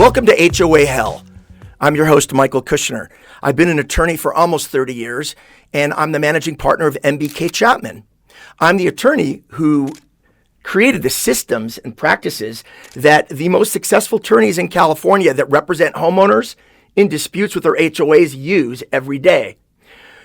Welcome to HOA Hell. I'm your host, Michael Kushner. I've been an attorney for almost 30 years, and I'm the managing partner of MBK Chapman. I'm the attorney who created the systems and practices that the most successful attorneys in California that represent homeowners in disputes with their HOAs use every day.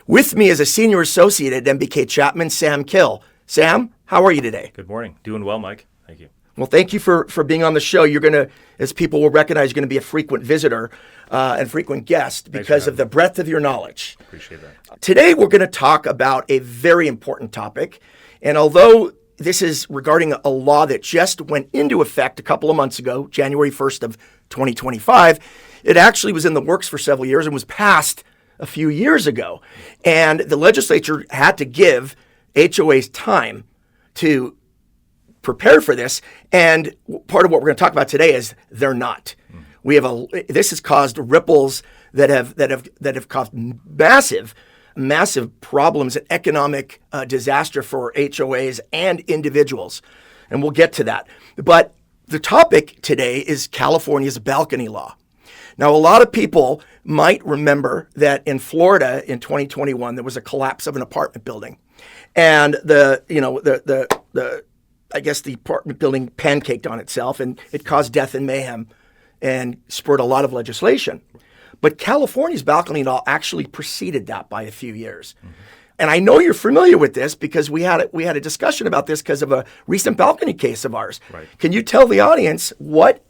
With me is a senior associate at MBK Chapman, Sam Khil. Sam, how are you today? Good morning. Doing well, Mike. Thank you. Well, thank you for being on the show. You're going to, as people will recognize, you're going to be a frequent visitor and frequent guest because of the breadth of your knowledge. Appreciate that. Today, we're going to talk about a very important topic. And although this is regarding a law that just went into effect a couple of months ago, January 1st of 2025, it actually was in the works for several years and was passed a few years ago. And the legislature had to give HOAs time to prepare for this, and part of what we're going to talk about today is they're not. This has caused ripples that have caused massive problems and economic disaster for HOAs and individuals, and we'll get to that. But the topic today is California's balcony law. Now, a lot of people might remember that in Florida in 2021 there was a collapse of an apartment building, and the apartment building pancaked on itself, and it caused death and mayhem and spurred a lot of legislation. But California's balcony law actually preceded that by a few years. Mm-hmm. And I know you're familiar with this because we had a discussion about this because of a recent balcony case of ours. Right. Can you tell the audience what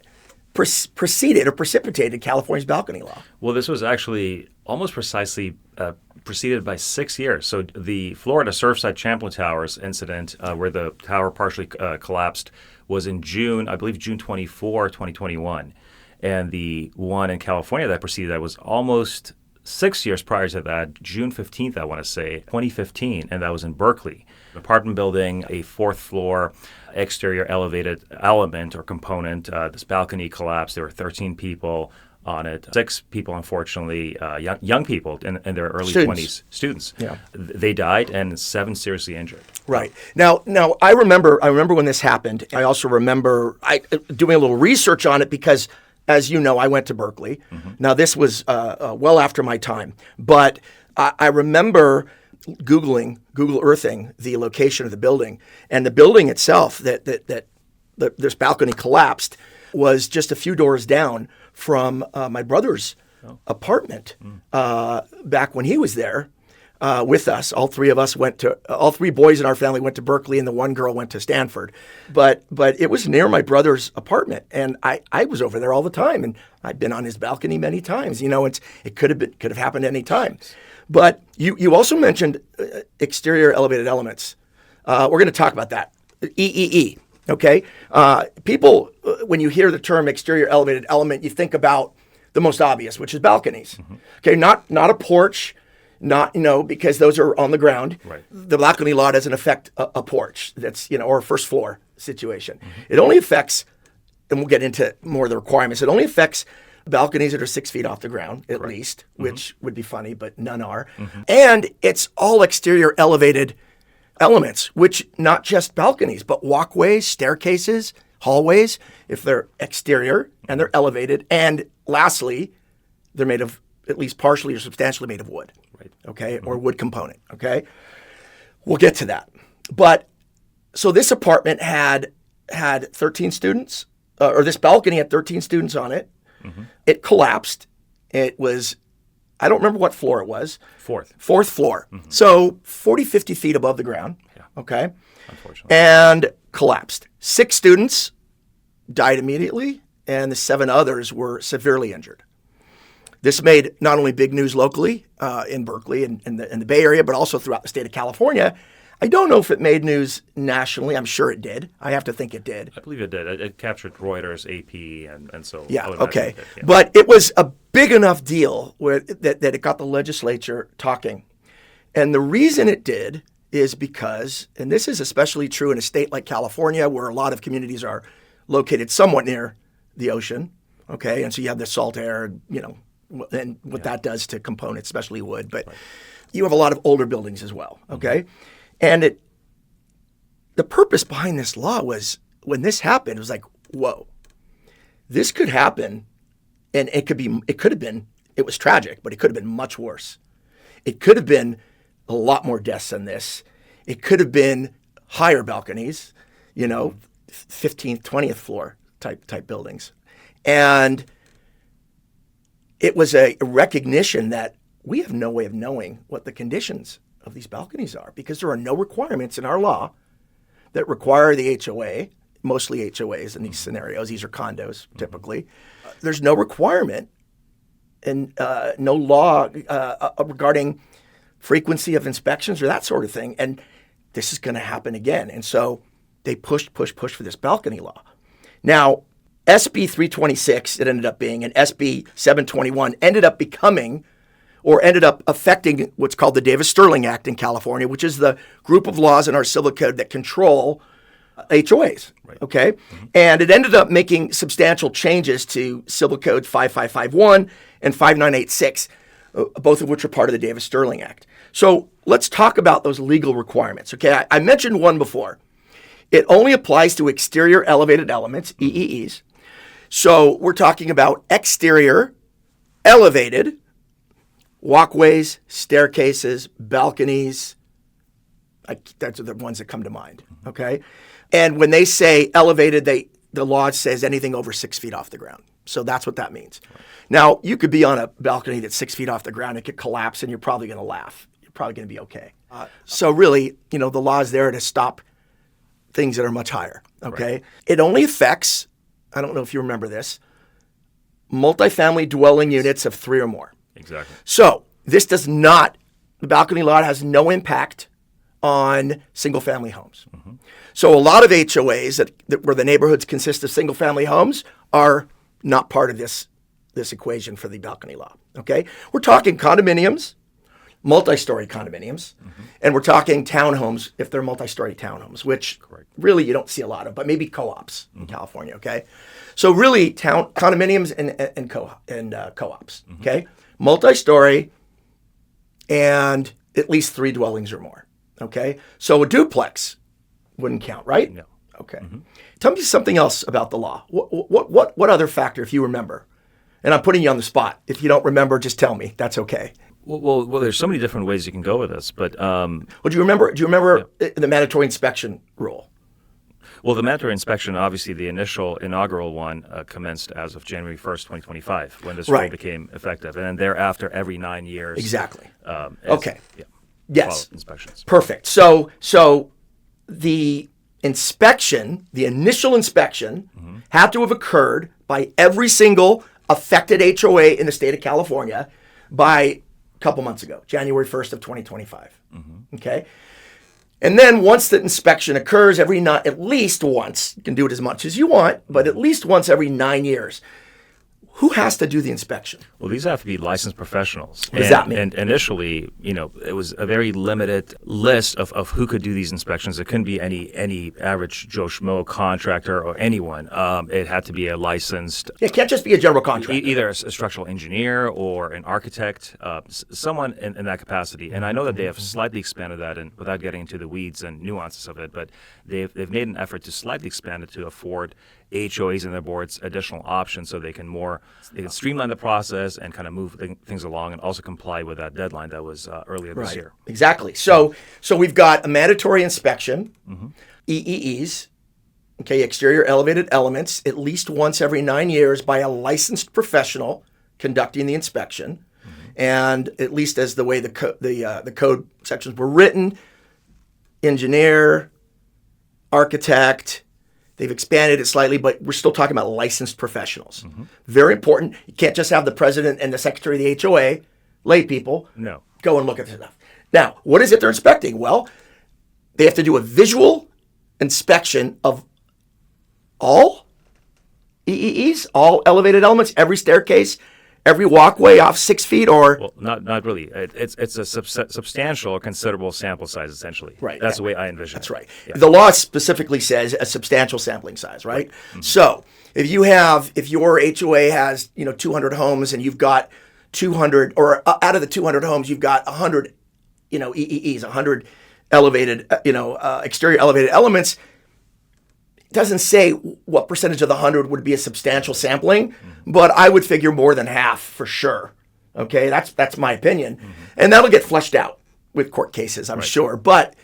preceded or precipitated California's balcony law? Well, this was actually almost precisely preceded by 6 years. So the Florida Surfside Champlain Towers incident, where the tower partially collapsed, was in June 24, 2021. And the one in California that preceded that was almost 6 years prior to that, June 15th, I want to say, 2015, and that was in Berkeley. An apartment building, a fourth floor exterior elevated element or component. This balcony collapsed. There were 13 people on it. 6 people, unfortunately, young people in their early 20s, students. Yeah. They died, and 7 seriously injured. Right. Now, I remember when this happened. I also remember doing a little research on it because, as you know, I went to Berkeley. Mm-hmm. Now, this was well after my time, but I remember Google Earthing the location of the building, and the building itself that this balcony collapsed was just a few doors down from my brother's apartment back when he was there with us. All three boys in our family went to Berkeley, and the one girl went to Stanford. But it was near my brother's apartment, and I was over there all the time, and I'd been on his balcony many times. You know, it could have happened any time. But you also mentioned exterior elevated elements. We're going to talk about that. EEE. Okay. People, when you hear the term exterior elevated element, you think about the most obvious, which is balconies. Mm-hmm. Okay. Not a porch, because those are on the ground. Right. The balcony law doesn't affect a porch or a first floor situation. Mm-hmm. It only affects, and we'll get into more of the requirements, it only affects balconies that are 6 feet off the ground, at least, which would be funny, but none are. Mm-hmm. And it's all exterior elevated elements, which not just balconies, but walkways, staircases, hallways, if they're exterior and they're elevated. And lastly, they're made of at least partially or substantially made of wood, right? Okay, or wood component, okay? We'll get to that. But so this apartment had 13 students, or this balcony had 13 students on it. Mm-hmm. It collapsed. It was, I don't remember what floor it was. Fourth floor. Mm-hmm. So 40, 50 feet above the ground. Yeah. Okay. Unfortunately. And collapsed. 6 students died immediately, and the 7 others were severely injured. This made not only big news locally in Berkeley and in the Bay Area, but also throughout the state of California. I don't know if it made news nationally. I'm sure it did. I have to think it did. I believe it did. It captured Reuters, AP, and so. Yeah, okay. Yeah. But it was a big enough deal that it got the legislature talking. And the reason it did is because, and this is especially true in a state like California, where a lot of communities are located somewhat near the ocean, okay? And so you have the salt air, and what that does to components, especially wood. But you have a lot of older buildings as well, okay? Mm-hmm. And the purpose behind this law was, when this happened, it was like, whoa, this could happen And it could have been, it was tragic, but it could have been much worse. It could have been a lot more deaths than this. It could have been higher balconies, 15th, 20th floor type buildings. And it was a recognition that we have no way of knowing what the conditions of these balconies are, because there are no requirements in our law that require the HOA, mostly HOAs in these scenarios. These are condos typically. There's no requirement and no law regarding frequency of inspections or that sort of thing. And this is going to happen again. And so they pushed for this balcony law. Now, SB 326, it ended up being, and SB 721 ended up affecting what's called the Davis-Sterling Act in California, which is the group of laws in our civil code that control HOAs, okay? And it ended up making substantial changes to Civil Code 5551 and 5986, both of which are part of the Davis-Sterling Act. So let's talk about those legal requirements, okay? I mentioned one before. It only applies to exterior elevated elements, EEEs. So we're talking about exterior elevated walkways, staircases, balconies. That's the ones that come to mind, okay? And when they say elevated, the law says anything over 6 feet off the ground. So that's what that means. Right. Now, you could be on a balcony that's 6 feet off the ground. It could collapse, and you're probably going to laugh. You're probably going to be okay. So really, the law is there to stop things that are much higher, okay? Right. It only affects, I don't know if you remember this, multifamily dwelling units of 3 or more. Exactly. So this does not, the balcony law has no impact on single-family homes. Mm-hmm. So a lot of HOAs that where the neighborhoods consist of single-family homes are not part of this equation for the balcony law, okay? We're talking condominiums, multi-story condominiums, and we're talking townhomes if they're multi-story townhomes, which really you don't see a lot of, but maybe co-ops in California, okay? So really condominiums and co-ops, okay? Multi-story and at least 3 dwellings or more, okay? So a duplex wouldn't count, right? No. Okay. Tell me something else about the law. What other factor, if you remember? And I'm putting you on the spot. If you don't remember, just tell me. That's okay. Well, there's so many different ways you can go with this, but do you remember the mandatory inspection rule? Well, the mandatory inspection, obviously, the inaugural one commenced as of January 1st, 2025, when this rule became effective, and then thereafter, every 9 years. Exactly. Okay. Yeah, yes. Inspections. Perfect. So the inspection, the initial inspection, had to have occurred by every single affected HOA in the state of California by a couple months ago, January 1st of 2025. Okay? And then once the inspection occurs, at least once, you can do it as much as you want, but at least once every 9 years, who has to do the inspection? Well, these have to be licensed professionals. What does that mean? And initially, it was a very limited list of who could do these inspections. It couldn't be any average Joe Schmo contractor or anyone. It had to be a licensed... It can't just be a general contractor. Either a structural engineer or an architect, someone in that capacity. And I know that they have slightly expanded that, and without getting into the weeds and nuances of it, but they've made an effort to slightly expand it to afford HOAs and their boards additional options so they can streamline the process and kind of move things along and also comply with that deadline that was earlier this year. Exactly. So we've got a mandatory inspection, EEEs, okay, exterior elevated elements, at least once every 9 years by a licensed professional conducting the inspection, and at least as the way the code sections were written, engineer, architect. They've expanded it slightly, but we're still talking about licensed professionals. Very important. You can't just have the president and the secretary of the HOA, lay people, go and look at this stuff. Now, what is it they're inspecting? Well, they have to do a visual inspection of all EEEs, all elevated elements, every staircase, every walkway off 6 feet, or... Well, not really. It's a substantial or considerable sample size, essentially. Right. That's the way I envision it. That's right. Yeah. The law specifically says a substantial sampling size, right? So if your HOA has 200 homes and you've got 200, or out of the 200 homes you've got 100 EEEs, 100 elevated exterior elevated elements, it doesn't say what percentage of the 100 would be a substantial sampling, but I would figure more than half for sure. Okay, that's my opinion. And that'll get fleshed out with court cases, I'm sure. But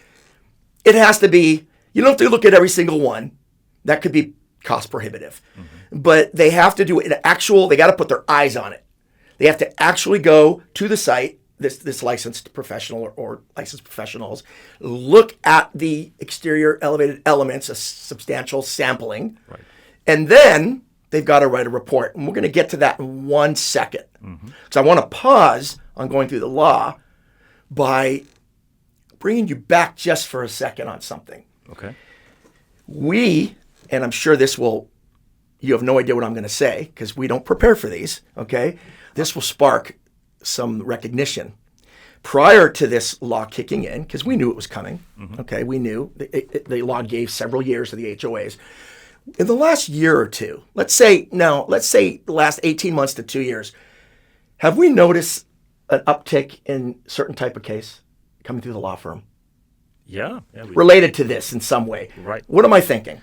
it has to be, you don't have to look at every single one. That could be cost prohibitive. But they have to do it they got to put their eyes on it. They have to actually go to the site, this licensed professional or licensed professionals, look at the exterior elevated elements, a substantial sampling, and then they've got to write a report. And we're going to get to that in 1 second. So I want to pause on going through the law by bringing you back just for a second on something. Okay. And I'm sure you have no idea what I'm going to say because we don't prepare for these, okay? This will spark some recognition. Prior to this law kicking in, because we knew it was coming, okay? We knew the law gave several years to the HOAs. In the last year or two, let's say the last 18 months to 2 years, have we noticed an uptick in certain type of case coming through the law firm? Yeah. Related to this in some way. Right. What am I thinking?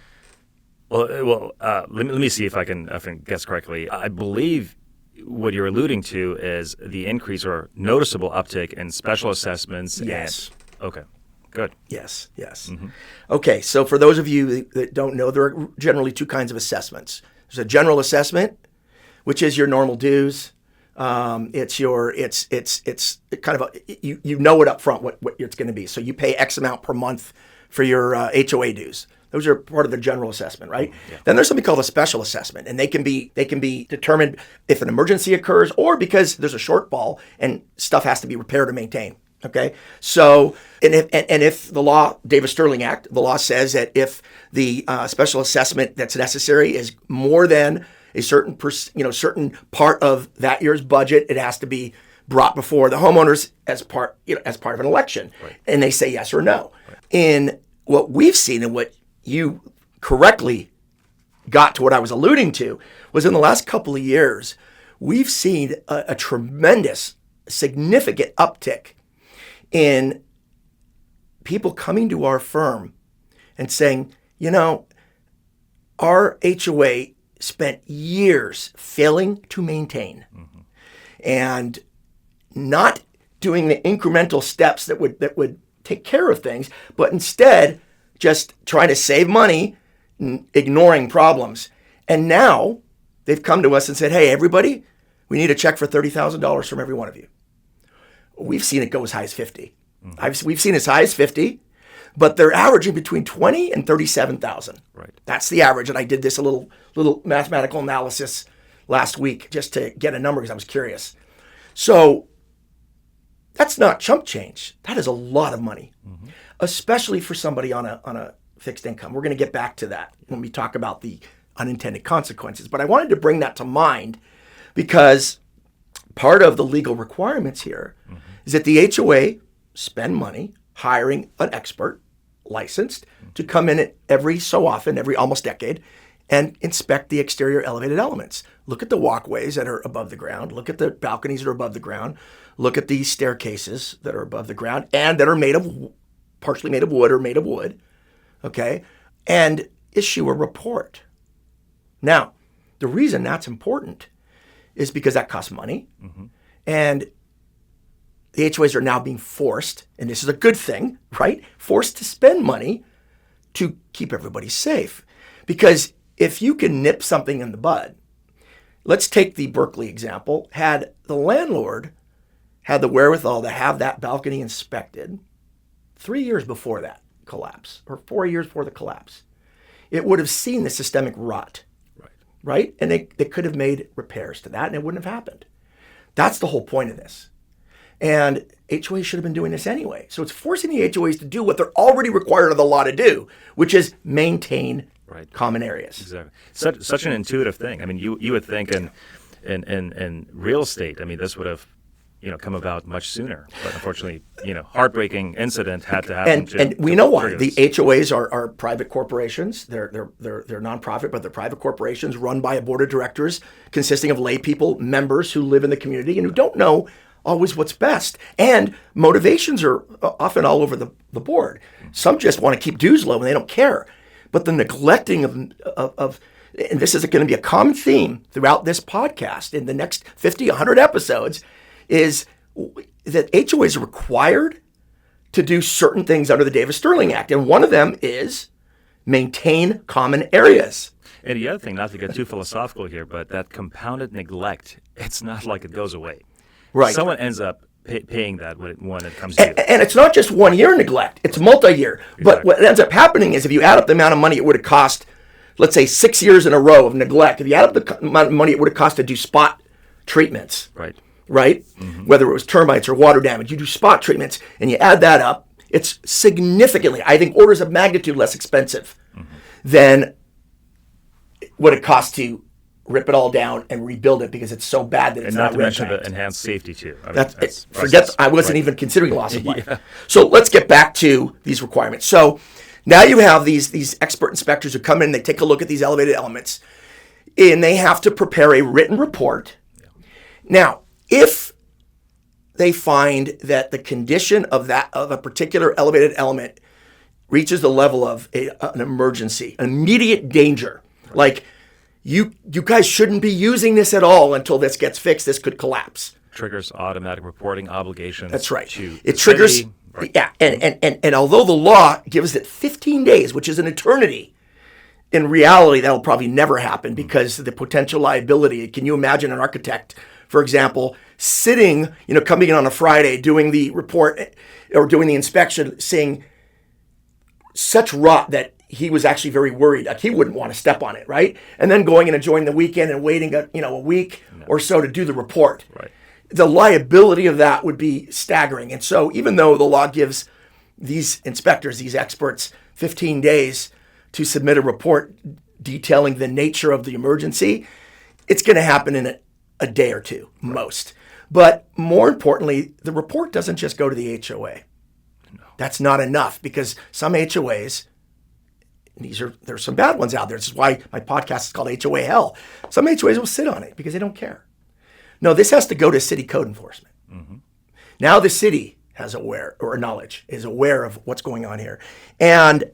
Well, let me see if I can guess correctly. I believe what you're alluding to is the increase or noticeable uptick in special assessments. Yes. Okay. Good. Yes. Okay, so for those of you that don't know, there are generally two kinds of assessments. There's a general assessment, which is your normal dues. It's kind of you know it up front what it's going to be. So you pay X amount per month for your HOA dues. Those are part of the general assessment, right? Yeah. Then there's something called a special assessment, and they can be determined if an emergency occurs or because there's a shortfall and stuff has to be repaired or maintained. Okay, so and if the law, Davis-Sterling Act, the law says that if the special assessment that's necessary is more than a certain certain part of that year's budget, it has to be brought before the homeowners as part of an election, and they say yes or no. In what we've seen and what you correctly got to what I was alluding to was in the last couple of years, we've seen a tremendous, significant uptick in people coming to our firm and saying, our HOA spent years failing to maintain and not doing the incremental steps that would take care of things, but instead just trying to save money, ignoring problems. And now they've come to us and said, hey, everybody, we need a check for $30,000 from every one of you. We've seen it go as high as 50. We've seen as high as 50, but they're averaging between 20 and 37,000. Right. That's the average. And I did this a little mathematical analysis last week just to get a number because I was curious. So that's not chump change. That is a lot of money, especially for somebody on a fixed income. We're going to get back to that when we talk about the unintended consequences. But I wanted to bring that to mind because part of the legal requirements here is that the HOA spend money hiring an expert, licensed, to come in every so often, every almost decade, and inspect the exterior elevated elements. Look at the walkways that are above the ground. Look at the balconies that are above the ground. Look at these staircases that are above the ground and that are partially made of wood or made of wood, okay? And issue a report. Now, the reason that's important is because that costs money. And the HOAs are now being forced, and this is a good thing, right? Forced to spend money to keep everybody safe. Because if you can nip something in the bud, let's take the Berkeley example. Had the landlord had the wherewithal to have that balcony inspected 3 years before that collapse, or 4 years before the collapse, it would have seen the systemic rot, right? And they could have made repairs to that, and it wouldn't have happened. That's the whole point of this. And HOAs should have been doing this anyway. So it's forcing the HOAs to do what they're already required of the law to do, which is maintain common areas. Exactly. Such an intuitive thing. I mean, you would think in real estate, I mean, this would have come about much sooner. But unfortunately, heartbreaking incident had to happen. And we know why. The HOAs are private corporations. They're nonprofit, but they're private corporations run by a board of directors consisting of lay people, members who live in the community and who don't know always what's best. And motivations are often all over the board. Some just want to keep dues low and they don't care. But the neglecting of and this is going to be a common theme throughout this podcast in the next 50, 100 episodes, is that HOA is required to do certain things under the Davis-Sterling Act. And one of them is maintain common areas. And the other thing, not to get too philosophical here, but that compounded neglect, it's not like it goes away. Right. Someone ends up paying that when it comes to you. And it's not just 1 year neglect, it's multi-year. Exactly. But what ends up happening is if you add up the amount of money it would have cost, let's say 6 years in a row of neglect, if you add up the amount of money it would have cost to do spot treatments, right? Mm-hmm. Whether it was termites or water damage, you do spot treatments and you add that up, it's significantly, I think, orders of magnitude less expensive than what it costs to rip it all down and rebuild it because it's so bad that it's not red tagged. And not to mention the enhanced safety too. I mean, I wasn't even considering loss of life. Yeah. So let's get back to these requirements. So now you have these expert inspectors who come in, they take a look at these elevated elements, and they have to prepare a written report. Yeah. Now, if they find that the condition of a particular elevated element reaches the level of an emergency, an immediate danger, like you guys shouldn't be using this at all until this gets fixed, this could collapse. Triggers automatic reporting obligations. That's right. It triggers, right. Yeah, and although the law gives it 15 days, which is an eternity, in reality that'll probably never happen because of the potential liability. Can you imagine an architect, for example, sitting, coming in on a Friday, doing the report or doing the inspection, seeing such rot that he was actually very worried, like he wouldn't want to step on it, right? And then going and enjoying the weekend and waiting a week or so to do the report. Right. The liability of that would be staggering. And so even though the law gives these inspectors, these experts, 15 days to submit a report detailing the nature of the emergency, it's going to happen in a day or two, most. But more importantly, the report doesn't just go to the HOA. No. That's not enough because some HOAs, there's some bad ones out there. This is why my podcast is called HOA Hell. Some HOAs will sit on it because they don't care. No, this has to go to city code enforcement. Mm-hmm. Now the city is aware of what's going on here. And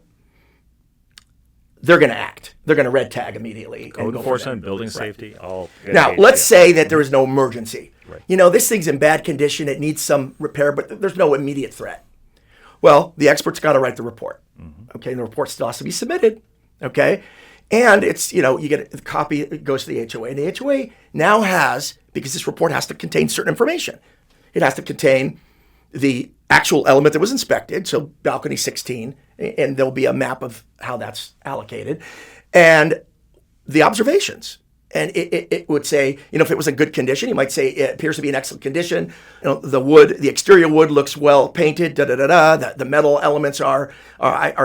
they're going to act. They're going to red tag immediately. Code enforcement, building safety, all. Now, let's say that there is no emergency. Right. This thing's in bad condition. It needs some repair, but there's no immediate threat. Well, the expert's got to write the report. Mm-hmm. Okay, and the report still has to be submitted. Okay, and it's, you get a copy, it goes to the HOA. And the HOA now has, because this report has to contain certain information, it has to contain the actual element that was inspected, so balcony 16, and there'll be a map of how that's allocated, and the observations. And it would say, if it was in good condition, you might say it appears to be in excellent condition. The exterior wood looks well painted, the metal elements are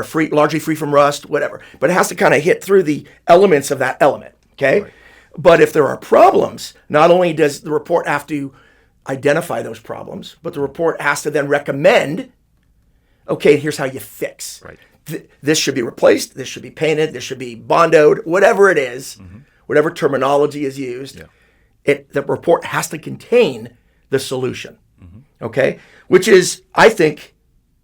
free, largely free from rust, whatever. But it has to kind of hit through the elements of that element, okay? Right. But if there are problems, not only does the report have to identify those problems, but the report has to then recommend, okay, here's how you fix. Right. This should be replaced, this should be painted, this should be bondoed, whatever it is. Mm-hmm. Whatever terminology is used, the report has to contain the solution, okay? Which is, I think,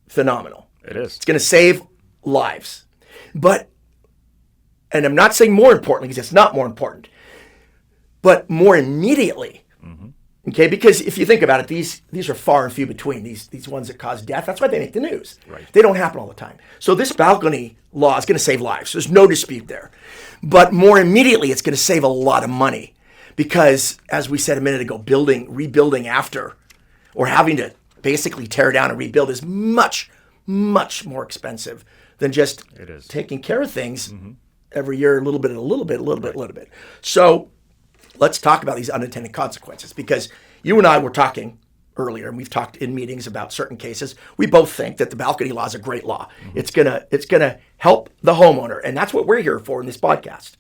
phenomenal. It is. It's going to save lives. But, and I'm not saying more importantly, because it's not more important, but more immediately, okay? Because if you think about it, these are far and few between, these ones that cause death. That's why they make the news. Right. They don't happen all the time. So this balcony law is going to save lives. There's no dispute there. But more immediately, it's going to save a lot of money because, as we said a minute ago, rebuilding after, or having to basically tear down and rebuild is much, much more expensive than just taking care of things every year, a little bit. So let's talk about these unintended consequences, because you and I were talking earlier, and we've talked in meetings about certain cases. We both think that the balcony law is a great law. It's gonna help the homeowner, and that's what we're here for in this podcast.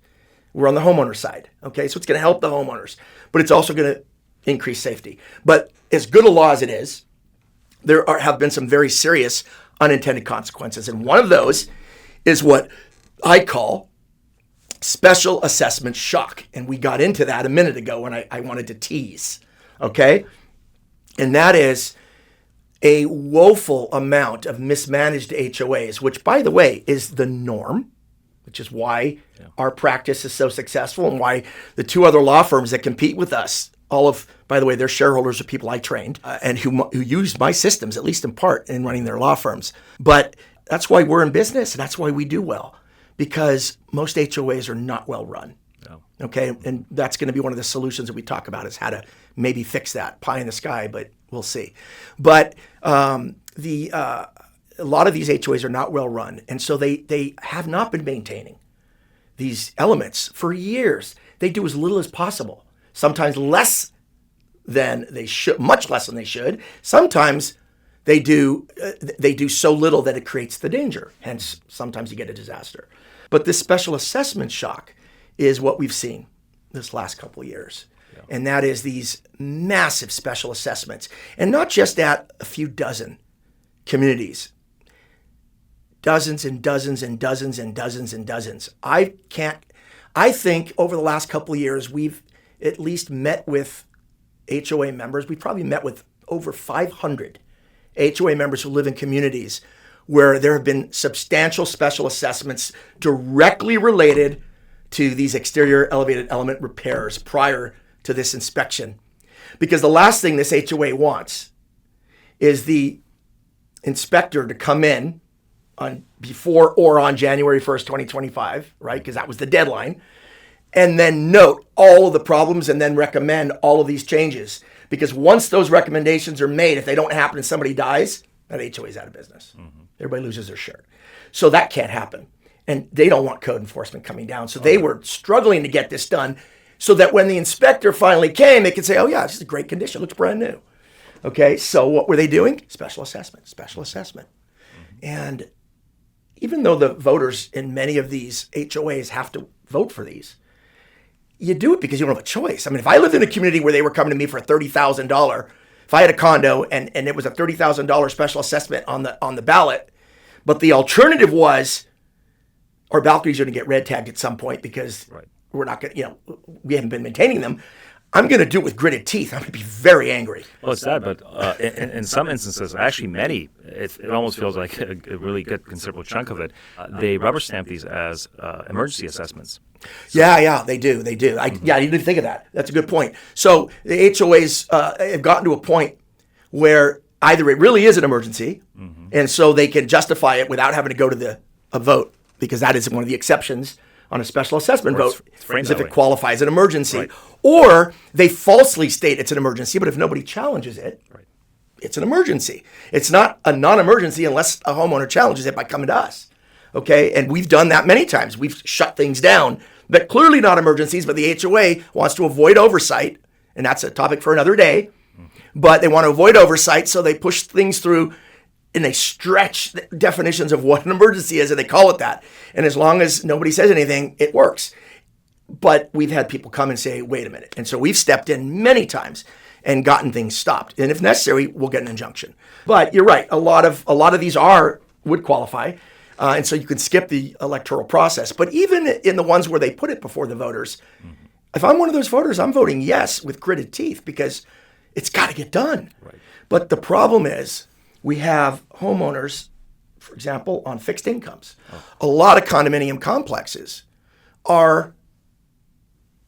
We're on the homeowner side, okay? So it's gonna help the homeowners, but it's also gonna increase safety. But as good a law as it is, have been some very serious unintended consequences, and one of those is what I call special assessment shock, and we got into that a minute ago when I wanted to tease, okay? And that is a woeful amount of mismanaged HOAs, which, by the way, is the norm. which is why our practice is so successful and why the two other law firms that compete with us, by the way, their shareholders are people I trained and who use my systems, at least in part, in running their law firms. But that's why we're in business, and that's why we do well, because most HOAs are not well run. No. Okay, and that's going to be one of the solutions that we talk about, is how to maybe fix that. Pie in the sky, but we'll see. But a lot of these HOAs are not well run, and so they have not been maintaining these elements for years. They do as little as possible, sometimes less than they should, much less than they should. Sometimes they do so little that it creates the danger. Hence, sometimes you get a disaster. But this special assessment shock is what we've seen this last couple of years. Yeah. And that is these massive special assessments, and not just at a few dozen communities. Dozens and dozens and dozens and dozens and dozens. I think over the last couple of years, we've at least met with HOA members. We've probably met with over 500 HOA members who live in communities where there have been substantial special assessments directly related to these exterior elevated element repairs prior to this inspection. Because the last thing this HOA wants is the inspector to come in on before or on January 1st, 2025, right? Because that was the deadline. And then note all of the problems and then recommend all of these changes. Because once those recommendations are made, if they don't happen and somebody dies, that HOA is out of business. Mm-hmm. Everybody loses their shirt. So that can't happen. And they don't want code enforcement coming down. So they were struggling to get this done so that when the inspector finally came, they could say, oh yeah, this is a great condition. It looks brand new. Okay, so what were they doing? Special assessment. Mm-hmm. And even though the voters in many of these HOAs have to vote for these, you do it because you don't have a choice. I mean, if I lived in a community where they were coming to me for a $30,000, if I had a condo and it was a $30,000 special assessment on the ballot, but the alternative was our balconies are going to get red tagged at some point because we're not going to, we haven't been maintaining them. I'm going to do it with gritted teeth. I'm going to be very angry. Well, it's sad, but in some instances, actually many, it almost feels like a really good considerable chunk of it, they rubber stamp these as emergency assessments. So, yeah, they do. I didn't think of that. That's a good point. So the HOAs have gotten to a point where either it really is an emergency, mm-hmm. and so they can justify it without having to go to a vote, because that is one of the exceptions on a special assessment vote, as if it qualifies as an emergency. Right. Or they falsely state it's an emergency, but if nobody challenges it, it's an emergency. It's not a non-emergency unless a homeowner challenges it by coming to us. Okay, and we've done that many times. We've shut things down that clearly not emergencies, but the HOA wants to avoid oversight, and that's a topic for another day. Mm-hmm. But they want to avoid oversight, so they push things through and they stretch the definitions of what an emergency is, and they call it that. And as long as nobody says anything, it works. But we've had people come and say, wait a minute. And so we've stepped in many times and gotten things stopped. And if necessary, we'll get an injunction. But you're right. A lot of these would qualify. And so you can skip the electoral process. But even in the ones where they put it before the voters, mm-hmm. if I'm one of those voters, I'm voting yes with gritted teeth because it's got to get done. Right. But the problem is we have homeowners, for example, on fixed incomes. Oh. A lot of condominium complexes are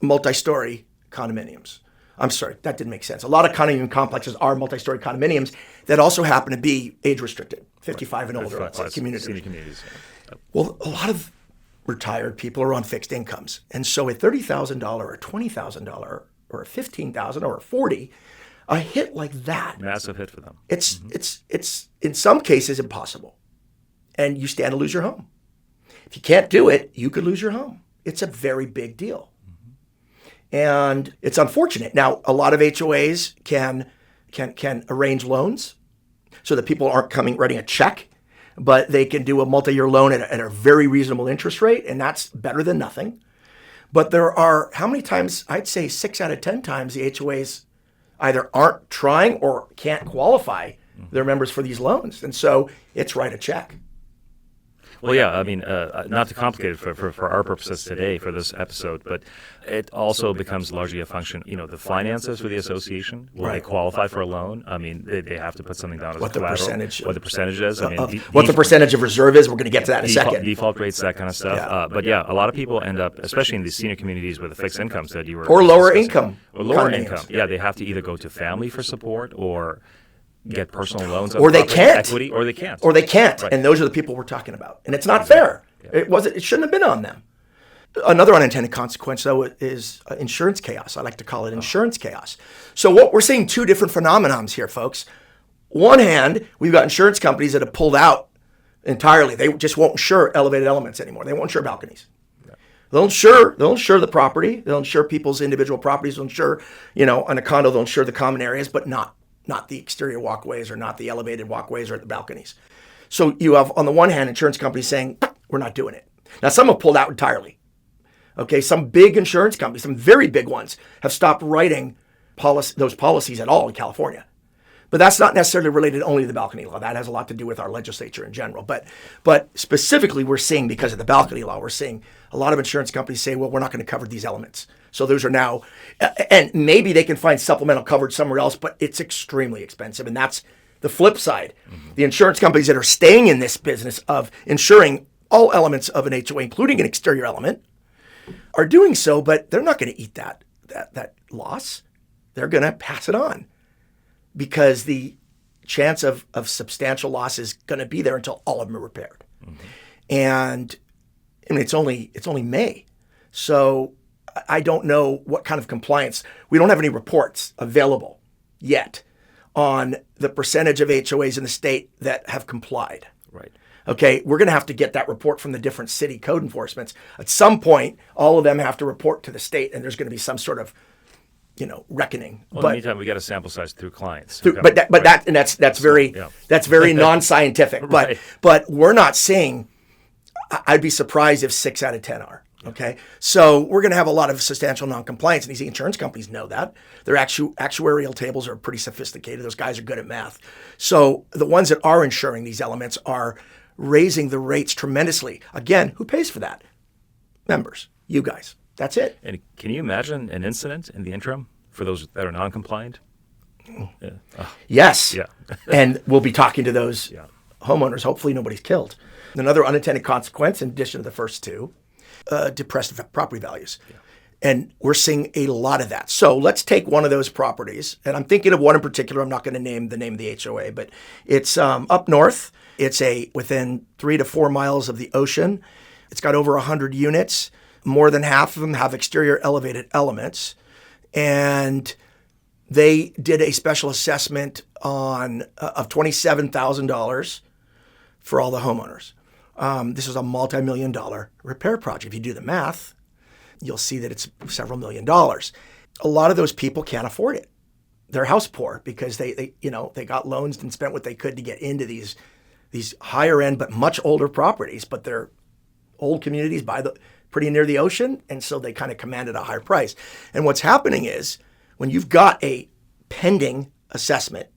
multi-story condominiums. I'm sorry, that didn't make sense. A lot of condominium complexes are multi-story condominiums that also happen to be age-restricted, 55 and older, communities. Senior communities. Yeah. Well, a lot of retired people are on fixed incomes. And so a $30,000 or $20,000 or a $15,000 or a $40,000, a hit like that. Massive hit for them. It's in some cases impossible. And you stand to lose your home. If you can't do it, you could lose your home. It's a very big deal. And it's unfortunate. Now, a lot of HOAs can arrange loans so that people aren't writing a check, but they can do a multi-year loan at a very reasonable interest rate, and that's better than nothing. But there are, how many times? I'd say 6 out of 10 times the HOAs either aren't trying or can't qualify their members for these loans. And so it's write a check. Well, yeah, I mean, not to complicate it for our purposes today for this episode, but it also becomes largely a function, the finances for the association. Will they qualify for a loan? I mean, they have to put something down as what the collateral. What the percentage is. I mean, what the percentage of reserve is. We're going to get to that in a second. Default rates, that kind of stuff. But yeah, a lot of people end up, especially in these senior communities with the fixed incomes that you were or lower income. Or lower income. Yeah, they have to either go to family for support or get personal loans, or they can't, equity, or they can't, right. And those are the people we're talking about, and it's not fair. Yeah. It shouldn't have been on them. Another unintended consequence, though, is insurance chaos. I like to call it insurance chaos. So what we're seeing, two different phenomenons here, folks. One hand, we've got insurance companies that have pulled out entirely. They just won't insure elevated elements anymore. They won't insure balconies. Yeah. They'll insure the property. They'll insure people's individual properties. They'll insure, on a condo, they'll insure the common areas, but not the exterior walkways or not the elevated walkways or the balconies. So you have, on the one hand, insurance companies saying, we're not doing it. Now, some have pulled out entirely. Okay, some big insurance companies, some very big ones, have stopped writing those policies at all in California. But that's not necessarily related only to the balcony law. That has a lot to do with our legislature in general. But specifically, we're seeing, because of the balcony law, we're seeing a lot of insurance companies say, well, we're not going to cover these elements. So those are now, and maybe they can find supplemental coverage somewhere else, but it's extremely expensive. And that's the flip side. Mm-hmm. The insurance companies that are staying in this business of insuring all elements of an HOA, including an exterior element, are doing so, but they're not going to eat that loss. They're going to pass it on, because the chance of substantial loss is going to be there until all of them are repaired. Mm-hmm. And I mean, it's only May. So I don't know what kind of compliance. We don't have any reports available yet on the percentage of HOAs in the state that have complied. Right. Okay, we're going to have to get that report from the different city code enforcements. At some point, all of them have to report to the state, and there's going to be some sort of, reckoning. Well, in the meantime, we got a sample size through clients. That's very non-scientific. Right. But we're not seeing. I'd be surprised if 6 out of 10 are. Okay, so we're going to have a lot of substantial non-compliance, and these insurance companies know that. Their actuarial tables are pretty sophisticated. Those guys are good at math. So the ones that are insuring these elements are raising the rates tremendously. Again, who pays for that? Members, you guys. That's it. And can you imagine an incident in the interim for those that are non-compliant? Yeah. Yes. Yeah. And we'll be talking to those homeowners. Hopefully nobody's killed. Another unintended consequence, in addition to the first two, depressed property values. Yeah. And we're seeing a lot of that. So let's take one of those properties. And I'm thinking of one in particular. I'm not going to name the name of the HOA, but it's up north. It's within 3 to 4 miles of the ocean. It's got over 100 units. More than half of them have exterior elevated elements. And they did a special assessment of $27,000 for all the homeowners. This is a multi-million-dollar repair project. If you do the math, you'll see that it's several $1 million. A lot of those people can't afford it. They're house poor because they got loans and spent what they could to get into these higher end but much older properties. But they're old communities pretty near the ocean, and so they kind of commanded a higher price. And what's happening is, when you've got a pending assessment,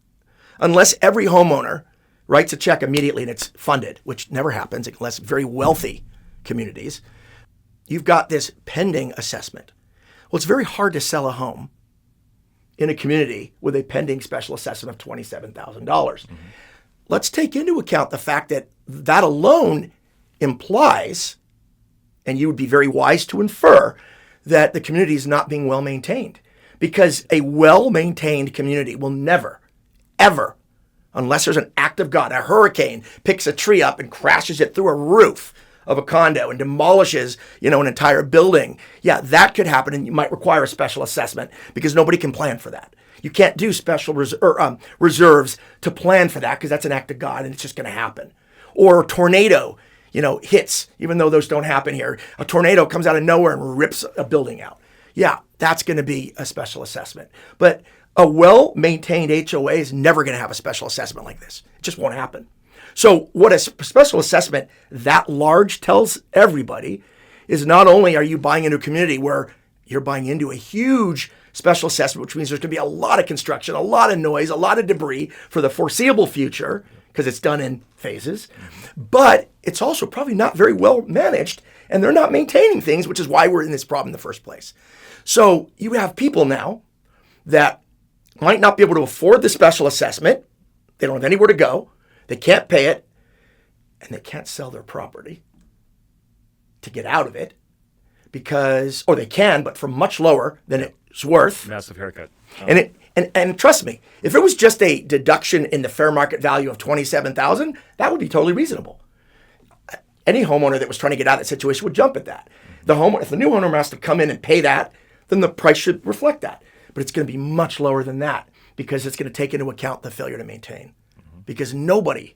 unless every homeowner writes a check immediately and it's funded, which never happens unless very wealthy communities, you've got this pending assessment. Well, it's very hard to sell a home in a community with a pending special assessment of $27,000. Mm-hmm. Let's take into account the fact that alone implies, and you would be very wise to infer, that the community is not being well maintained. Because a well-maintained community will never, ever, unless there's an act of God, a hurricane picks a tree up and crashes it through a roof of a condo and demolishes, an entire building. Yeah, that could happen, and you might require a special assessment because nobody can plan for that. You can't do special reserves to plan for that because that's an act of God and it's just going to happen. Or a tornado, hits, even though those don't happen here. A tornado comes out of nowhere and rips a building out. Yeah, that's going to be a special assessment. But a well-maintained HOA is never going to have a special assessment like this. It just won't happen. So what a special assessment that large tells everybody is, not only are you buying into a community where you're buying into a huge special assessment, which means there's going to be a lot of construction, a lot of noise, a lot of debris for the foreseeable future, because it's done in phases, but it's also probably not very well managed, and they're not maintaining things, which is why we're in this problem in the first place. So you have people now that might not be able to afford the special assessment. They don't have anywhere to go. They can't pay it, and they can't sell their property to get out of it or they can, but for much lower than it's worth. Massive haircut. Oh. And trust me, if it was just a deduction in the fair market value of $27,000, that would be totally reasonable. Any homeowner that was trying to get out of that situation would jump at that. If the new homeowner has to come in and pay that, then the price should reflect that. But it's going to be much lower than that because it's going to take into account the failure to maintain. Because nobody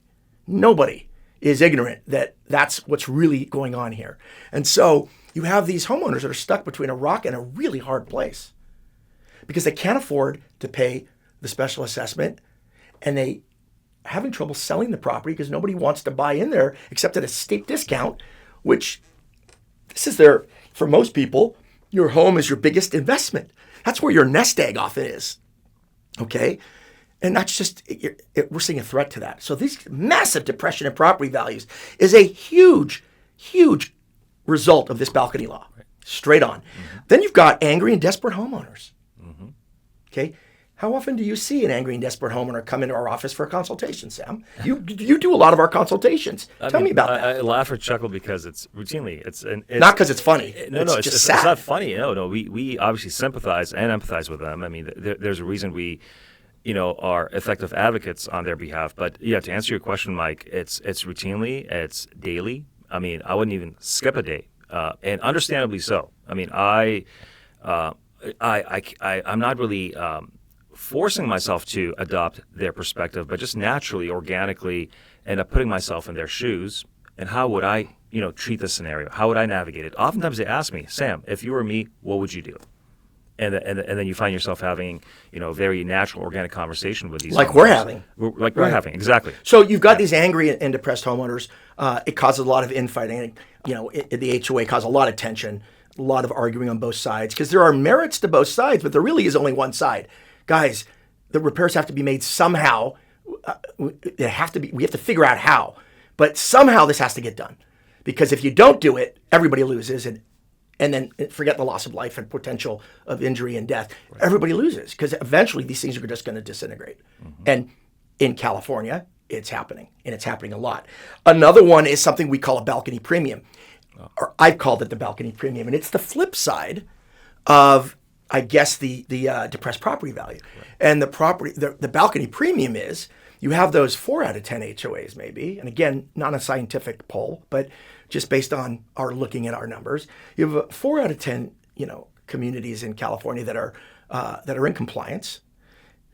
is ignorant that that's what's really going on here. And so you have these homeowners that are stuck between a rock and a really hard place because they can't afford to pay the special assessment, and they are having trouble selling the property because nobody wants to buy in there except at a steep discount, which for most people, your home is your biggest investment. That's where your nest egg often is, okay? And that's just, we're seeing a threat to that. So this massive depression in property values is a huge, huge result of this balcony law, straight on. Then you've got angry and desperate homeowners, okay? How often do you see an angry and desperate homeowner come into our office for a consultation, Sam? You do a lot of our consultations. Tell me about that. I laugh or chuckle because it's routinely. It's not because it's funny. It's just sad. It's not funny. No. We obviously sympathize and empathize with them. I mean, there's a reason we, are effective advocates on their behalf. But yeah, to answer your question, Mike, it's routinely, it's daily. I mean, I wouldn't even skip a day, and understandably so. I mean, I'm not really forcing myself to adopt their perspective, but just naturally, organically, end up putting myself in their shoes. And how would I, treat this scenario? How would I navigate it? Oftentimes they ask me, Sam, if you were me, what would you do? And then you find yourself having, a very natural, organic conversation with these like we're having. We're having, exactly. So you've got these angry and depressed homeowners. It causes a lot of infighting. The HOA causes a lot of tension, a lot of arguing on both sides, because there are merits to both sides, but there really is only one side. Guys, the repairs have to be made somehow. We have to figure out how, but somehow this has to get done, because if you don't do it, everybody loses, and then forget the loss of life and potential of injury and death. Right. Everybody loses, because eventually these things are just going to disintegrate. And in California, it's happening, and it's happening a lot. Another one is something we call a balcony premium, or I've called it the balcony premium, and it's the flip side of, I guess, the depressed property value. Right. And the balcony premium is, you have those 4 out of 10 HOAs maybe, and again, not a scientific poll, but just based on our looking at our numbers, you have 4 out of 10, communities in California that are in compliance,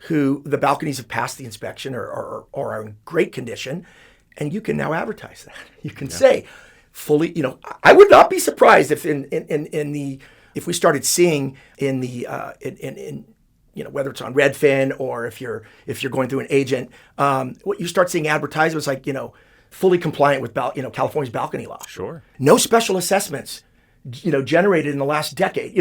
who the balconies have passed the inspection or are in great condition, and you can now advertise that. You can say fully, I would not be surprised if if we started seeing whether it's on Redfin or if you're going through an agent, what you start seeing advertisements like, fully compliant with California's balcony law. Sure. No special assessments, generated in the last decade.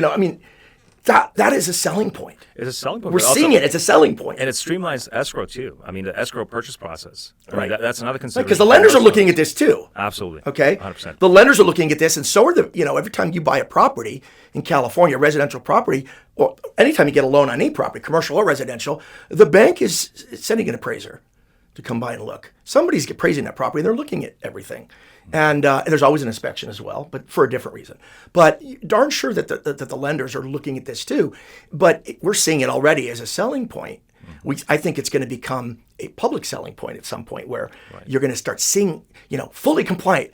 That is a selling point. It's a selling point. We're seeing it. It's a selling point. And it streamlines escrow too. I mean, the escrow purchase process. Right. That's another consideration. Because the lenders are looking at this too. Absolutely. Okay. 100%. The lenders are looking at this, and so are every time you buy a property in California, residential property, or anytime you get a loan on any property, commercial or residential, the bank is sending an appraiser to come by and look. Somebody's appraising that property. They're looking at everything. And there's always an inspection as well, but for a different reason. But darn sure that the lenders are looking at this too. But we're seeing it already as a selling point. I think it's going to become a public selling point at some point where you're going to start seeing, fully compliant,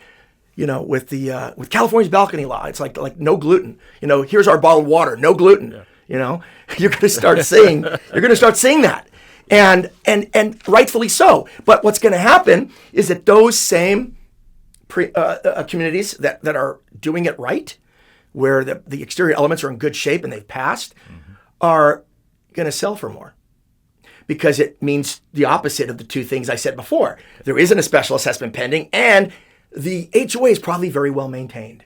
with California's balcony law. It's like no gluten. Here's our bottled water, no gluten. Yeah. You're going to start seeing that. And rightfully so. But what's going to happen is that those same communities that are doing it right, where the exterior elements are in good shape and they've passed, are going to sell for more. Because it means the opposite of the two things I said before. There isn't a special assessment pending, and the HOA is probably very well maintained.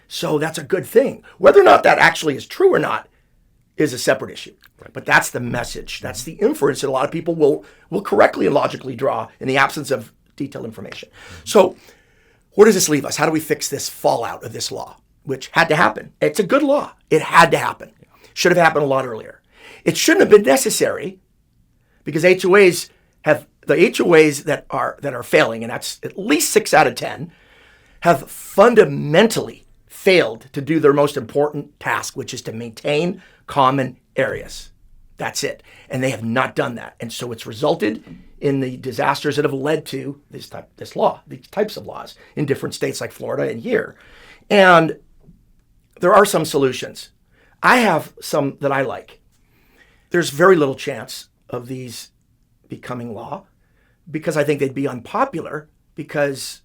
So that's a good thing. Whether or not that actually is true or not, is a separate issue. Right. But that's the message. That's the inference that a lot of people will correctly and logically draw in the absence of detailed information. So where does this leave us? How do we fix this fallout of this law, which had to happen? It's a good law. It had to happen. Should have happened a lot earlier. It shouldn't have been necessary because the HOAs that are failing, and that's at least 6 out of 10, have fundamentally failed to do their most important task, which is to maintain common areas. That's it. And they have not done that. And so it's resulted in the disasters that have led to these types of laws in different states like Florida and here. And there are some solutions. I have some that I like. There's very little chance of these becoming law because I think they'd be unpopular because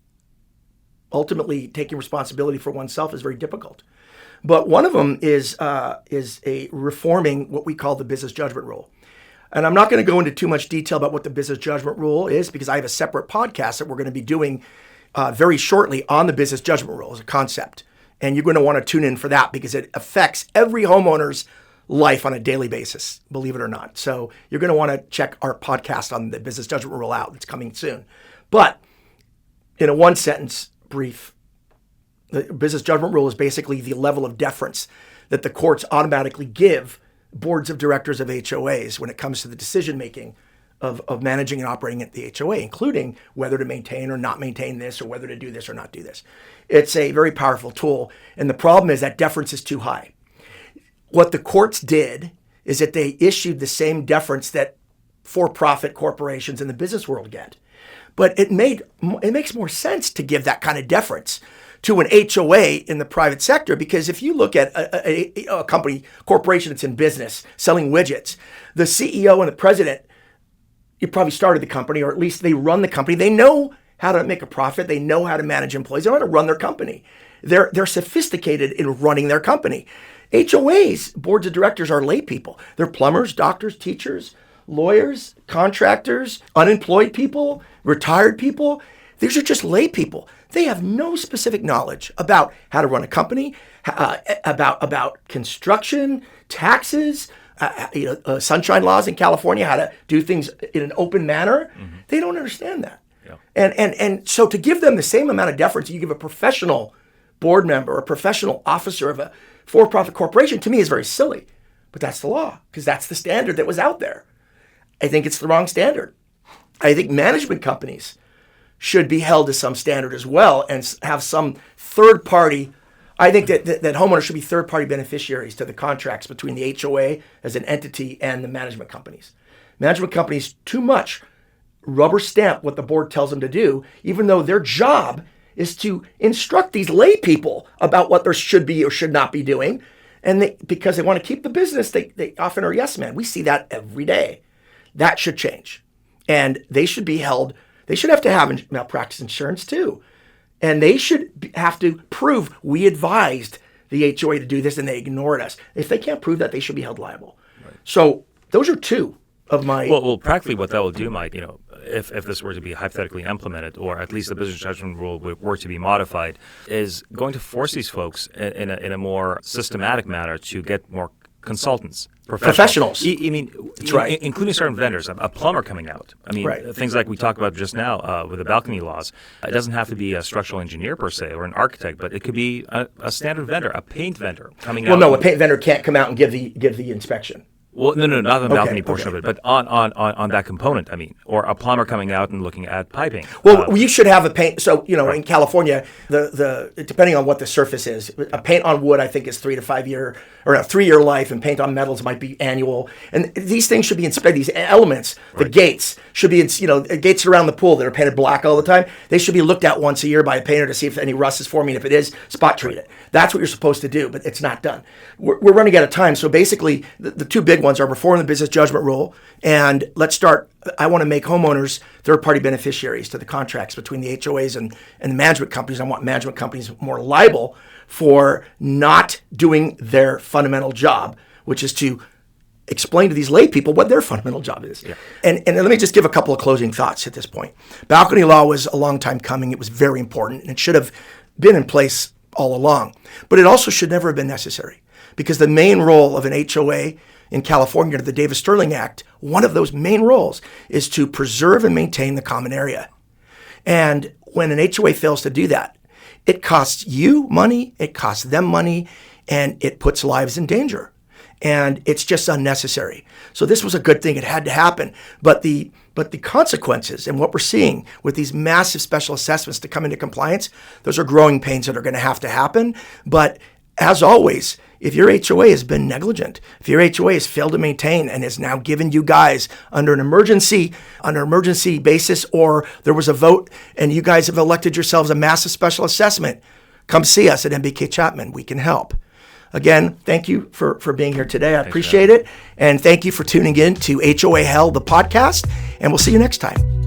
ultimately taking responsibility for oneself is very difficult. But one of them is a reforming what we call the business judgment rule. And I'm not going to go into too much detail about what the business judgment rule is because I have a separate podcast that we're going to be doing very shortly on the business judgment rule as a concept. And you're going to want to tune in for that because it affects every homeowner's life on a daily basis, believe it or not. So you're going to want to check our podcast on the business judgment rule out. It's coming soon. But in a one sentence brief, the business judgment rule is basically the level of deference that the courts automatically give boards of directors of HOAs when it comes to the decision making of managing and operating at the HOA, including whether to maintain or not maintain this or whether to do this or not do this. It's a very powerful tool. And the problem is that deference is too high. What the courts did is that they issued the same deference that for-profit corporations in the business world get. But it makes more sense to give that kind of deference to an HOA in the private sector, because if you look at a corporation that's in business selling widgets, the CEO and the president, you probably started the company, or at least they run the company. They know how to make a profit. They know how to manage employees. They know how to run their company. They're sophisticated in running their company. HOAs, boards of directors, are lay people. They're plumbers, doctors, teachers, lawyers, contractors, unemployed people, retired people. These are just lay people. They have no specific knowledge about how to run a company, about construction, taxes, sunshine laws in California, how to do things in an open manner. Mm-hmm. They don't understand that. Yeah. And so to give them the same amount of deference you give a professional board member or a professional officer of a for-profit corporation, to me is very silly. But that's the law, because that's the standard that was out there. I think it's the wrong standard. I think management companies should be held to some standard as well and have some third party. I think that homeowners should be third party beneficiaries to the contracts between the HOA as an entity and the management companies. Management companies too much rubber stamp what the board tells them to do, even though their job is to instruct these lay people about what they should be or should not be doing. And because they want to keep the business, they often are yes men. We see that every day. That should change. And they should be held. They should have to have malpractice insurance too. And they should have to prove we advised the HOA to do this and they ignored us. If they can't prove that, they should be held liable. Right. So those are two of my... Well, practically what that will do, Mike, if this were to be hypothetically implemented, or at least the business judgment rule were to be modified, is going to force these folks in a more systematic manner to get more consultants, professionals. I mean, that's right. Including certain vendors, a plumber coming out. I mean, right. Things like we talked about just now with the balcony laws. It doesn't have to be a structural engineer per se or an architect, but it could be a standard vendor, a paint vendor coming out. Well, no, a paint vendor can't come out and give the inspection. Well, no, not the balcony portion of it, but on that component, I mean, or a plumber coming out and looking at piping. Well, you should have a paint. So, right. In California, the depending on what the surface is, a paint on wood, I think, is 3 to 5 year or a 3 year life, and paint on metals might be annual. And these things should be inspected. These elements, the gates should be, gates around the pool that are painted black all the time. They should be looked at once a year by a painter to see if any rust is forming. If it is, spot treat it. That's what you're supposed to do, but it's not done. We're running out of time. So basically, the two big ones are reform the business judgment rule, and let's start. I want to make homeowners third-party beneficiaries to the contracts between the HOAs and the management companies. I want management companies more liable for not doing their fundamental job, which is to explain to these lay people what their fundamental job is. Yeah. And let me just give a couple of closing thoughts at this point. Balcony law was a long time coming. It was very important, and it should have been in place all along. But it also should never have been necessary. because the main role of an HOA in California under the Davis-Sterling Act, one of those main roles is to preserve and maintain the common area. And when an HOA fails to do that, it costs you money, it costs them money, and it puts lives in danger. And it's just unnecessary. So this was a good thing. It had to happen. But the consequences and what we're seeing with these massive special assessments to come into compliance, those are growing pains that are going to happen. But as always, if your HOA has been negligent, if your HOA has failed to maintain and has now given you guys under an emergency basis, or there was a vote and you guys have elected yourselves a massive special assessment, come see us at MBK Chapman. We can help. Again, thank you for being here today. I appreciate it. And thank you for tuning in to HOA Hell, the podcast. And we'll see you next time.